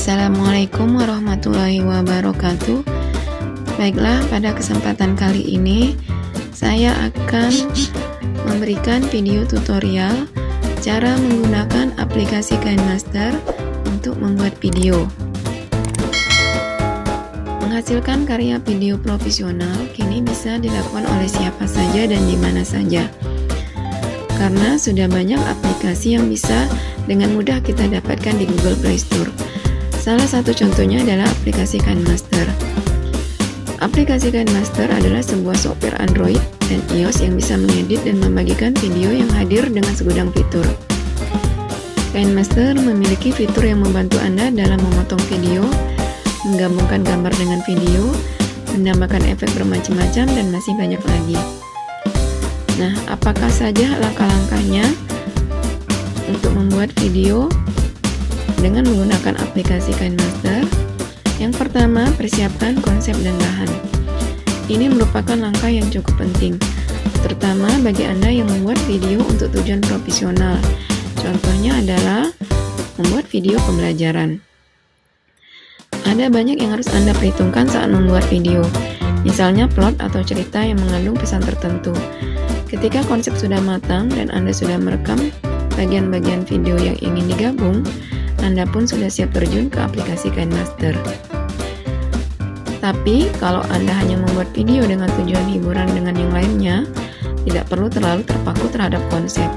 Assalamualaikum warahmatullahi wabarakatuh. Baiklah, pada kesempatan kali ini saya akan memberikan video tutorial cara menggunakan aplikasi KineMaster untuk membuat video. Menghasilkan karya video profesional kini bisa dilakukan oleh siapa saja dan di mana saja. Karena sudah banyak aplikasi yang bisa dengan mudah kita dapatkan di Google Play Store. Salah satu contohnya adalah aplikasi KineMaster. Aplikasi KineMaster adalah sebuah software Android dan iOS yang bisa mengedit dan membagikan video yang hadir dengan segudang fitur. KineMaster memiliki fitur yang membantu Anda dalam memotong video, menggabungkan gambar dengan video, menambahkan efek bermacam-macam, dan masih banyak lagi. Nah, apakah saja langkah-langkahnya untuk membuat video dengan menggunakan aplikasi KineMaster? Yang pertama, persiapkan konsep dan bahan. Ini merupakan langkah yang cukup penting, terutama bagi Anda yang membuat video untuk tujuan profesional. Contohnya adalah membuat video pembelajaran. Ada banyak yang harus Anda perhitungkan saat membuat video, misalnya plot atau cerita yang mengandung pesan tertentu. Ketika konsep sudah matang dan Anda sudah merekam bagian-bagian video yang ingin digabung, Anda pun sudah siap terjun ke aplikasi KineMaster. Tapi, kalau Anda hanya membuat video dengan tujuan hiburan dengan yang lainnya, tidak perlu terlalu terpaku terhadap konsep.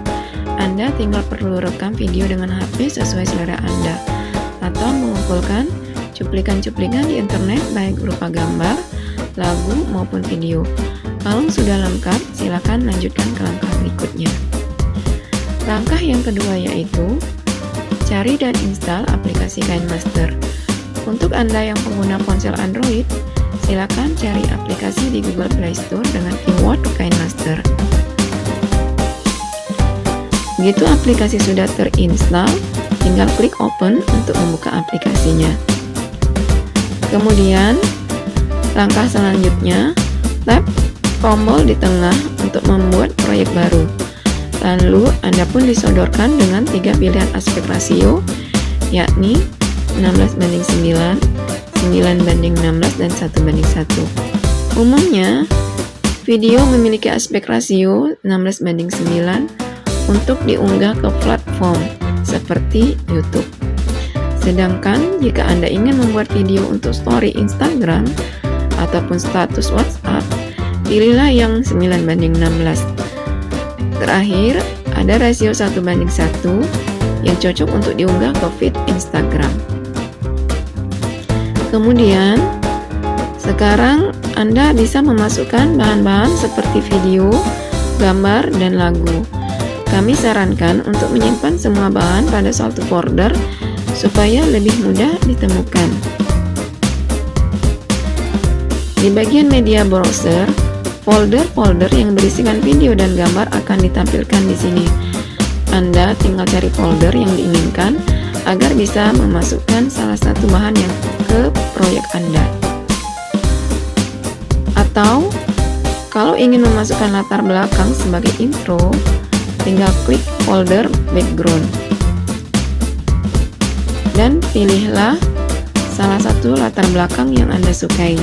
Anda tinggal perlu rekam video dengan HP sesuai selera Anda, atau mengumpulkan cuplikan-cuplikan di internet baik berupa gambar, lagu, maupun video. Kalau sudah lengkap, silakan lanjutkan ke langkah berikutnya. Langkah yang kedua yaitu cari dan install aplikasi KineMaster. Untuk Anda yang pengguna ponsel Android, silakan cari aplikasi di Google Play Store dengan keyword KineMaster. Begitu aplikasi sudah terinstall, tinggal klik open untuk membuka aplikasinya. Kemudian, langkah selanjutnya, tap tombol di tengah untuk membuat proyek baru. Lalu, Anda pun disodorkan dengan 3 pilihan aspek rasio, yakni 16:9, 9:16, dan 1:1. Umumnya, video memiliki aspek rasio 16:9 untuk diunggah ke platform seperti YouTube. Sedangkan, jika Anda ingin membuat video untuk story Instagram ataupun status WhatsApp, pilihlah yang 9:16. Terakhir, ada rasio 1:1 yang cocok untuk diunggah ke feed Instagram. Kemudian, sekarang Anda bisa memasukkan bahan-bahan seperti video, gambar, dan lagu. Kami sarankan untuk menyimpan semua bahan pada satu folder supaya lebih mudah ditemukan. Di bagian media browser, folder-folder yang berisikan video dan gambar akan ditampilkan di sini. Anda tinggal cari folder yang diinginkan agar bisa memasukkan salah satu bahan yang ke proyek Anda. Atau, kalau ingin memasukkan latar belakang sebagai intro, tinggal klik folder background. Dan pilihlah salah satu latar belakang yang Anda sukai.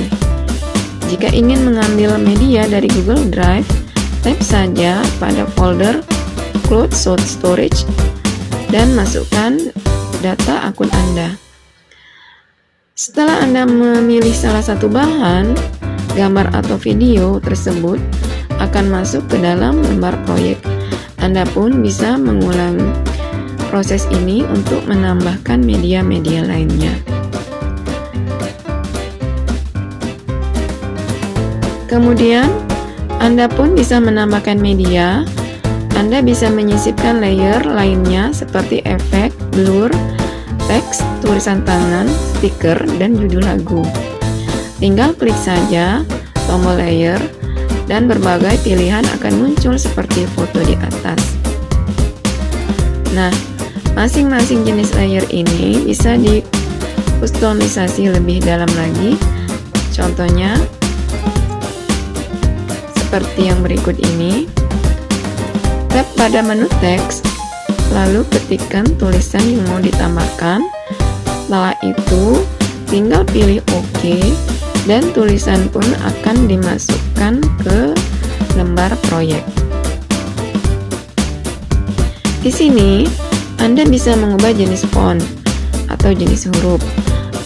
Jika ingin mengambil media dari Google Drive, tap saja pada folder Cloud Storage dan masukkan data akun Anda. Setelah Anda memilih salah satu bahan, gambar atau video tersebut akan masuk ke dalam lembar proyek. Anda pun bisa mengulang proses ini untuk menambahkan media-media lainnya. Kemudian, Anda pun bisa menambahkan media. Anda bisa menyisipkan layer lainnya seperti efek, blur, teks, tulisan tangan, stiker, dan judul lagu. Tinggal klik saja tombol layer dan berbagai pilihan akan muncul seperti foto di atas. Nah, masing-masing jenis layer ini bisa dikustomisasi lebih dalam lagi. Contohnya, seperti yang berikut ini. Tap pada menu teks, lalu ketikkan tulisan yang mau ditambahkan, Setelah itu, tinggal pilih OK dan tulisan pun akan dimasukkan ke lembar proyek. Di sini, Anda bisa mengubah jenis font atau jenis huruf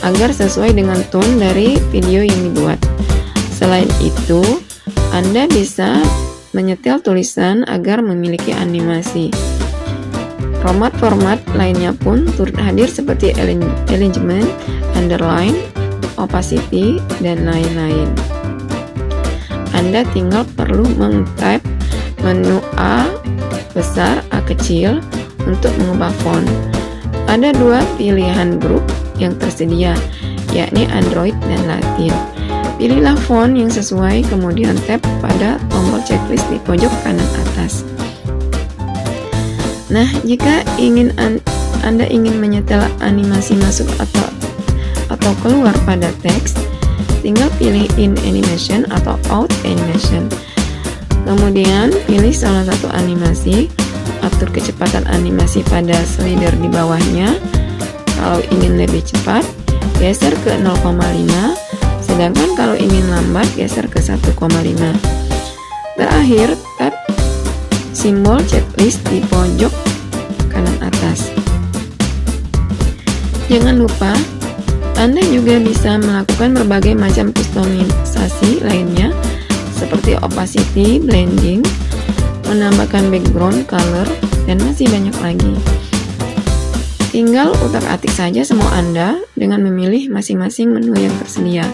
agar sesuai dengan tone dari video yang dibuat. Selain itu, Anda bisa menyetel tulisan agar memiliki animasi. Format-format lainnya pun turut hadir seperti alignment, underline, opacity, dan lain-lain. Anda tinggal perlu meng-tap menu A besar, A kecil untuk mengubah font. Ada dua pilihan grup yang tersedia, yakni Android dan Latin. Pilihlah font yang sesuai, kemudian tap pada tombol checklist di pojok kanan atas. Nah, jika Anda ingin menyetel animasi masuk atau keluar pada teks, tinggal pilih In Animation atau Out Animation. Kemudian pilih salah satu animasi, atur kecepatan animasi pada slider di bawahnya. Kalau ingin lebih cepat, geser ke 0,5, sedangkan kalau ingin lambat, geser ke 1,5. Terakhir, tap simbol checklist di pojok kanan atas. Jangan lupa, Anda juga bisa melakukan berbagai macam kustomisasi lainnya seperti opacity, blending, menambahkan background, color, dan masih banyak lagi. Tinggal utak-atik saja semua Anda dengan memilih masing-masing menu yang tersedia.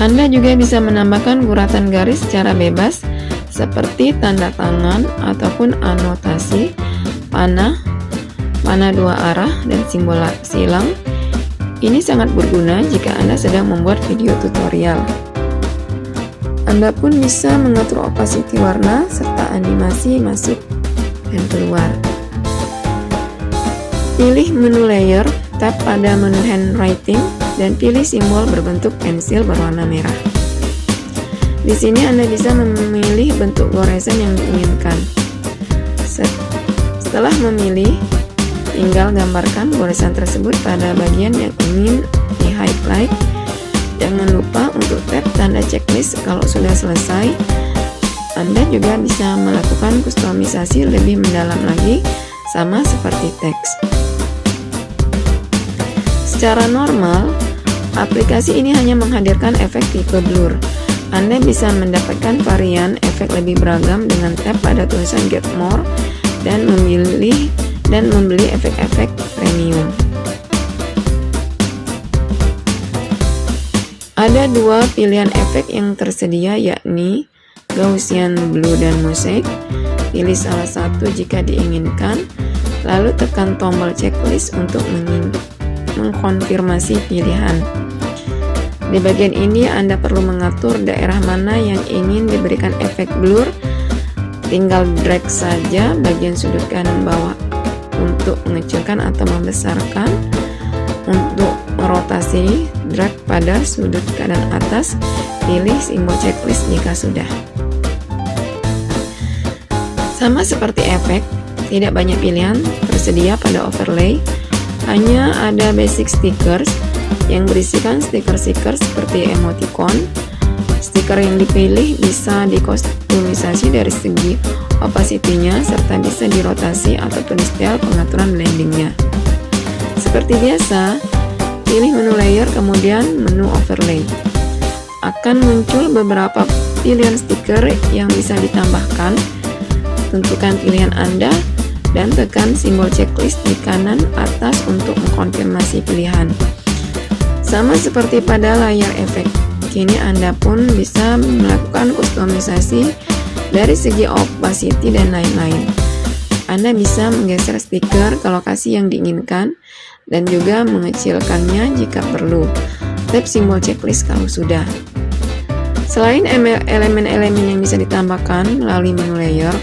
Anda juga bisa menambahkan guratan garis secara bebas seperti tanda tangan ataupun anotasi, panah dua arah, dan simbol silang. Ini sangat berguna jika Anda sedang membuat video tutorial. Anda pun bisa mengatur opacity warna serta animasi masuk dan keluar. Pilih menu layer, tap pada menu handwriting, dan pilih simbol berbentuk pensil berwarna merah. Di sini Anda bisa memilih bentuk goresan yang diinginkan. Setelah memilih, tinggal gambarkan goresan tersebut pada bagian yang ingin di-highlight. Jangan lupa untuk tap tanda checklist kalau sudah selesai. Anda juga bisa melakukan kustomisasi lebih mendalam lagi, sama seperti teks. Secara normal, aplikasi ini hanya menghadirkan efek tipe blur. Anda bisa mendapatkan varian efek lebih beragam dengan tap pada tulisan Get More dan membeli efek-efek premium. Ada dua pilihan efek yang tersedia, yakni Gaussian Blue dan Mosaic. Pilih salah satu jika diinginkan, lalu tekan tombol checklist untuk mengkonfirmasi pilihan. Di bagian ini Anda perlu mengatur daerah mana yang ingin diberikan efek blur. Tinggal drag saja bagian sudut kanan bawah untuk mengecilkan atau membesarkan. Untuk merotasi, drag pada sudut kanan atas, pilih simbol checklist jika sudah. Sama seperti efek, tidak banyak pilihan tersedia pada overlay. Hanya ada basic stickers yang berisikan stiker-stiker seperti emoticon. Stiker yang dipilih bisa dikustomisasi dari segi opacity-nya serta bisa dirotasi ataupun di setel pengaturan blending-nya. Seperti biasa, pilih menu layer kemudian menu overlay. Akan muncul beberapa pilihan stiker yang bisa ditambahkan. Tentukan pilihan Anda dan tekan simbol checklist di kanan atas untuk mengkonfirmasi pilihan. Sama seperti pada layar efek, kini Anda pun bisa melakukan kustomisasi dari segi opacity dan lain-lain. Anda bisa menggeser stiker ke lokasi yang diinginkan dan juga mengecilkannya jika perlu. Tap simbol checklist kalau sudah. Selain elemen-elemen yang bisa ditambahkan melalui menu layer,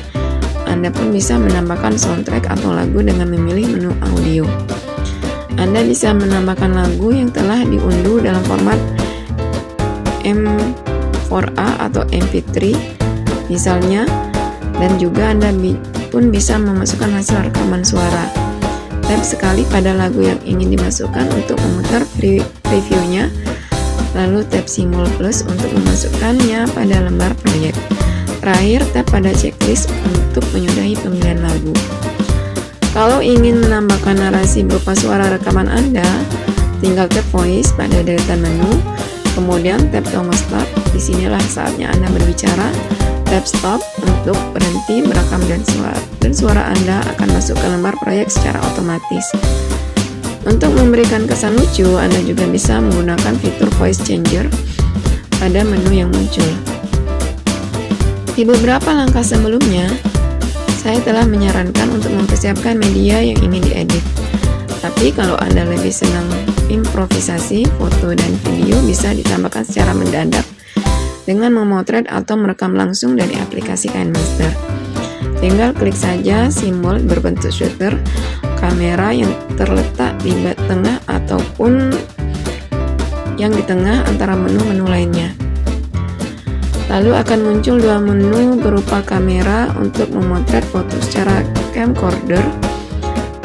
Anda pun bisa menambahkan soundtrack atau lagu dengan memilih menu audio. Anda bisa menambahkan lagu yang telah diunduh dalam format M4A atau MP3 misalnya, dan juga Anda pun bisa memasukkan hasil rekaman suara. Tap sekali pada lagu yang ingin dimasukkan untuk memutar previewnya, lalu tap simbol plus untuk memasukkannya pada lembar proyek. Terakhir, tap pada checklist untuk menyudahi pemilihan lagu. Kalau ingin menambahkan narasi berupa suara rekaman Anda, tinggal tap voice pada deretan menu, kemudian tap tombol start. Disinilah saatnya Anda berbicara. Tap stop untuk berhenti merekam dan suara Anda akan masuk ke lembar proyek secara otomatis. Untuk memberikan kesan lucu, Anda juga bisa menggunakan fitur voice changer pada menu yang muncul. Di beberapa langkah sebelumnya, saya telah menyarankan untuk mempersiapkan media yang ingin diedit. Tapi kalau Anda lebih senang improvisasi, foto dan video bisa ditambahkan secara mendadak dengan memotret atau merekam langsung dari aplikasi KineMaster. Tinggal klik saja simbol berbentuk shutter kamera yang terletak di tengah ataupun yang di tengah antara menu-menu lainnya. Lalu akan muncul dua menu berupa kamera untuk memotret foto secara camcorder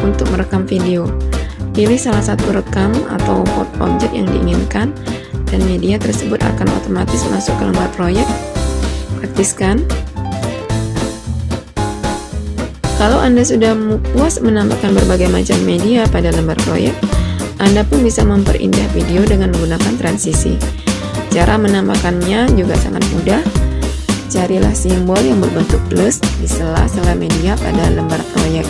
untuk merekam video. Pilih salah satu rekam atau objek yang diinginkan dan media tersebut akan otomatis masuk ke lembar proyek. Praktis kan? Kalau Anda sudah puas menambahkan berbagai macam media pada lembar proyek, Anda pun bisa memperindah video dengan menggunakan transisi. Cara menambahkannya juga sangat mudah. Carilah simbol yang berbentuk plus di sela-sela media pada lembar proyek.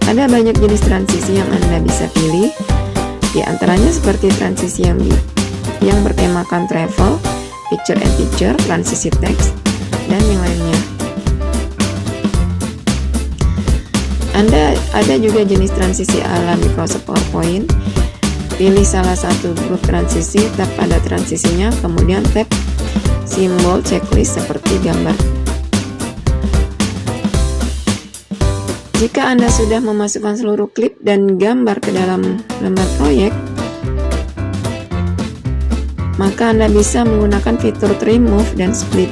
Ada banyak jenis transisi yang Anda bisa pilih. Di antaranya seperti transisi yang bertemakan travel, picture and picture, transisi teks, dan yang lainnya. Ada juga jenis transisi ala Microsoft PowerPoint. Pilih salah satu grup transisi, tap pada transisinya, kemudian tap simbol checklist seperti gambar. Jika Anda sudah memasukkan seluruh klip dan gambar ke dalam lembar proyek, maka Anda bisa menggunakan fitur trim, move, dan split.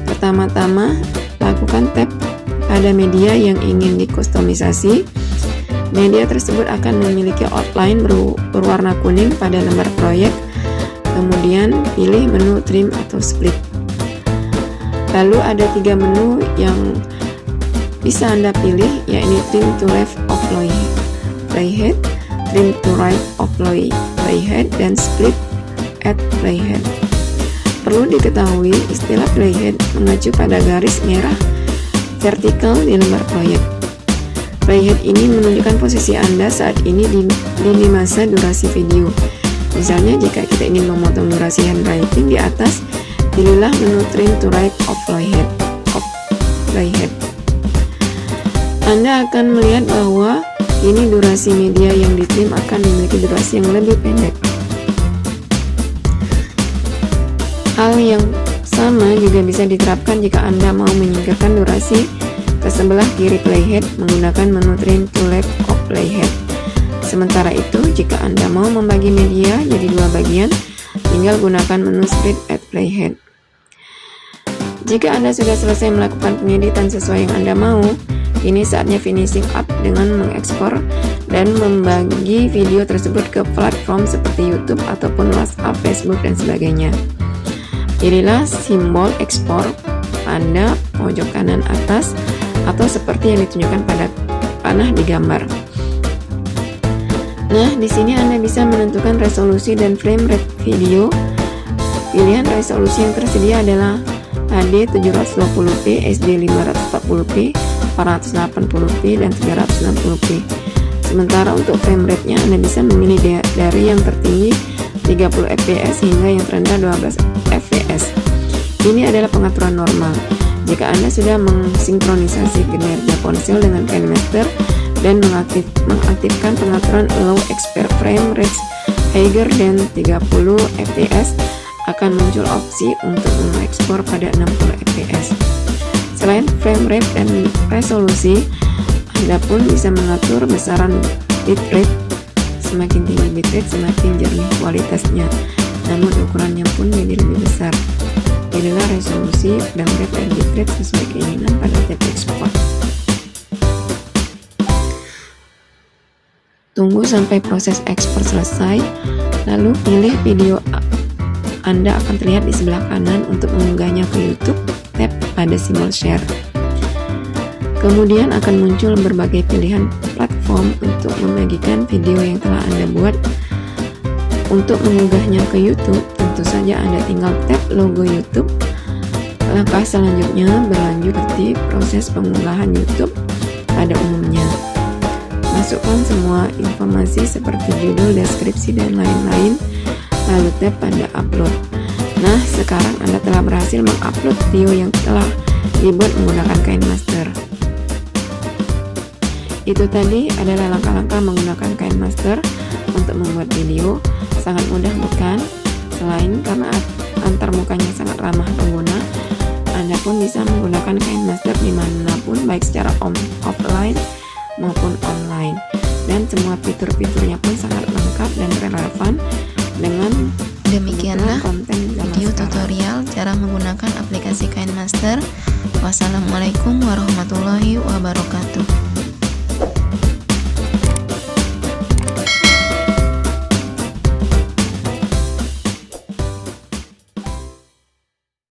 Pertama-tama, lakukan tap pada media yang ingin dikustomisasi. Media tersebut akan memiliki outline berwarna kuning pada lembar proyek. Kemudian pilih menu trim atau split. Lalu ada 3 menu yang bisa Anda pilih, yaitu trim to left of playhead, trim to right of playhead, dan split at playhead. Perlu diketahui, istilah playhead mengacu pada garis merah vertikal di lembar proyek. Playhead ini menunjukkan posisi Anda saat ini di lini masa durasi video. Misalnya, jika kita ingin memotong durasi handwriting di atas, pilihlah menu trim to right of playhead. Anda akan melihat bahwa ini durasi media yang ditrim akan memiliki durasi yang lebih pendek. Hal yang sama juga bisa diterapkan jika Anda mau menyingkirkan durasi ke sebelah kiri playhead menggunakan menu trim to left of playhead. Sementara itu, jika Anda mau membagi media jadi 2 bagian, tinggal gunakan menu split at playhead. Jika Anda sudah selesai melakukan pengeditan sesuai yang Anda mau, ini saatnya finishing up dengan mengekspor dan membagi video tersebut ke platform seperti YouTube ataupun WhatsApp, Facebook, dan sebagainya. Pilihlah simbol ekspor pada pojok kanan atas atau seperti yang ditunjukkan pada panah di gambar. Nah, di sini Anda bisa menentukan resolusi dan frame rate video. Pilihan resolusi yang tersedia adalah HD 720p, SD 540p, 480p, dan 360p. Sementara untuk frame rate-nya Anda bisa memilih dari yang tertinggi 30 fps hingga yang terendah 12 fps. Ini adalah pengaturan normal. Jika Anda sudah mensinkronisasi kinerja ponsel dengan KineMaster dan mengaktifkan pengaturan Allow Expert Frame Rate higher than 30 fps, akan muncul opsi untuk mengekspor pada 60 fps. Selain frame rate dan resolusi, Anda pun bisa mengatur besaran bitrate. Semakin tinggi bitrate, semakin jernih kualitasnya, namun ukurannya pun jadi lebih besar. Pilihlah resolusi dan frame bitrate sesuai keinginan pada tab export. Tunggu sampai proses ekspor selesai, lalu pilih video. Anda akan terlihat di sebelah kanan untuk mengunggahnya ke YouTube, tap pada simbol share. Kemudian akan muncul berbagai pilihan platform untuk membagikan video yang telah Anda buat. Untuk mengunggahnya ke YouTube, tentu saja Anda tinggal tap logo YouTube. Langkah selanjutnya berlanjut seperti proses pengunggahan YouTube pada umumnya. Masukkan semua informasi seperti judul, deskripsi, dan lain-lain, lalu tap pada upload. Nah, sekarang Anda telah berhasil mengupload video yang telah dibuat menggunakan KineMaster. Itu tadi adalah langkah-langkah menggunakan KineMaster untuk membuat video. Sangat mudah bukan? Selain karena antarmukanya sangat ramah pengguna, Anda pun bisa menggunakan KineMaster dimanapun, baik secara offline maupun online. Dan semua fitur-fiturnya pun sangat lengkap dan relevan dengan demikianlah konten video tutorial cara menggunakan aplikasi KineMaster. Wassalamualaikum warahmatullahi wabarakatuh.